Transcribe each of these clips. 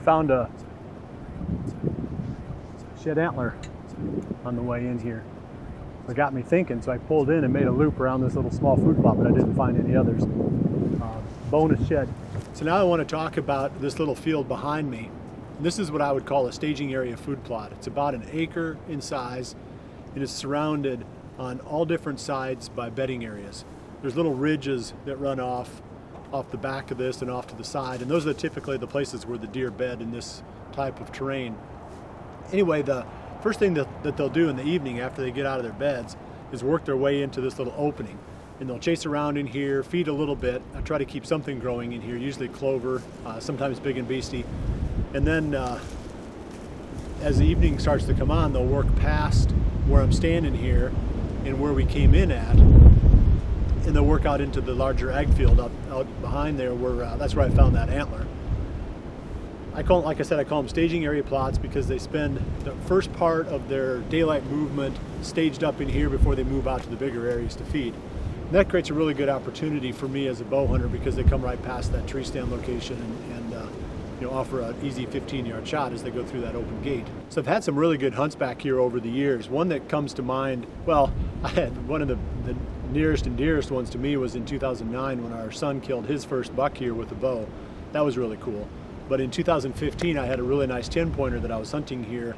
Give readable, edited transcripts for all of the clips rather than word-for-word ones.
found a shed antler on the way in here. It got me thinking, so I pulled in and made a loop around this little small food plot, but I didn't find any others. Bonus shed. So now I want to talk about this little field behind me. This is what I would call a staging area food plot. It's about an acre in size, and it's surrounded on all different sides by bedding areas. There's little ridges that run off the back of this and off to the side, and those are typically the places where the deer bed in this type of terrain. Anyway, the first thing that they'll do in the evening after they get out of their beds is work their way into this little opening. And they'll chase around in here, feed a little bit. I try to keep something growing in here, usually clover, sometimes big and beastie. And then as the evening starts to come on, they'll work past where I'm standing here and where we came in at. And they'll work out into the larger ag field out behind there where that's where I found that antler. I call them staging area plots because they spend the first part of their daylight movement staged up in here before they move out to the bigger areas to feed. And that creates a really good opportunity for me as a bow hunter because they come right past that tree stand location and offer an easy 15-yard shot as they go through that open gate. So I've had some really good hunts back here over the years. One that comes to mind, well, I had one of the nearest and dearest ones to me was in 2009 when our son killed his first buck here with a bow. That was really cool. But in 2015, I had a really nice 10-pointer that I was hunting here,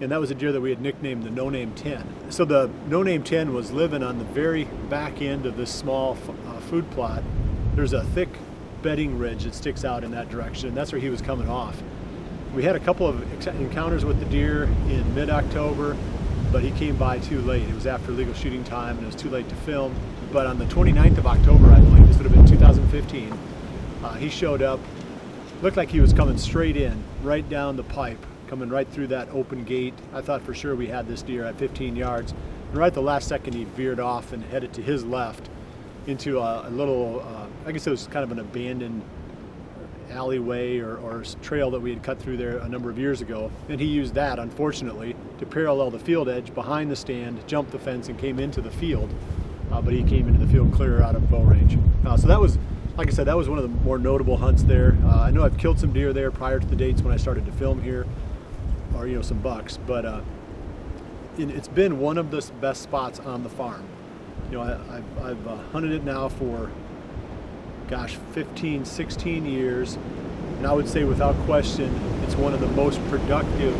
and that was a deer that we had nicknamed the No Name 10. So the No Name 10 was living on the very back end of this small food plot. There's a thick bedding ridge that sticks out in that direction, and that's where he was coming off. We had a couple of encounters with the deer in mid-October, but he came by too late. It was after legal shooting time, and it was too late to film. But on the 29th of October, I believe, this would have been 2015, he showed up. Looked like he was coming straight in, right down the pipe, coming right through that open gate. I thought for sure we had this deer at 15 yards. And right at the last second, he veered off and headed to his left into a little, I guess it was kind of an abandoned alleyway or trail that we had cut through there a number of years ago. And he used that, unfortunately, to parallel the field edge behind the stand, jumped the fence, and came into the field. But he came into the field clear out of bow range. So that was, like I said, that was one of the more notable hunts there. I know I've killed some deer there prior to the dates when I started to film here, or some bucks, but it's been one of the best spots on the farm. I've hunted it now for, 15, 16 years, and I would say without question, it's one of the most productive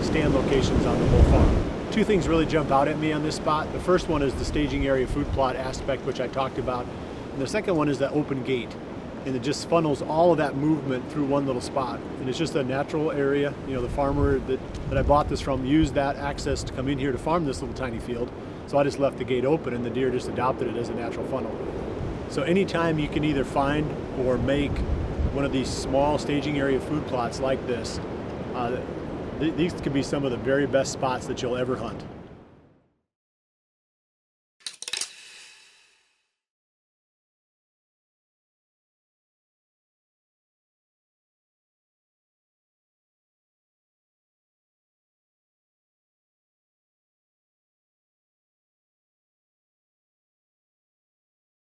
stand locations on the whole farm. Two things really jump out at me on this spot. The first one is the staging area food plot aspect, which I talked about. And the second one is that open gate, and it just funnels all of that movement through one little spot. And it's just a natural area. The farmer that I bought this from used that access to come in here to farm this little tiny field. So I just left the gate open, and the deer just adopted it as a natural funnel. So anytime you can either find or make one of these small staging area food plots like this, these could be some of the very best spots that you'll ever hunt.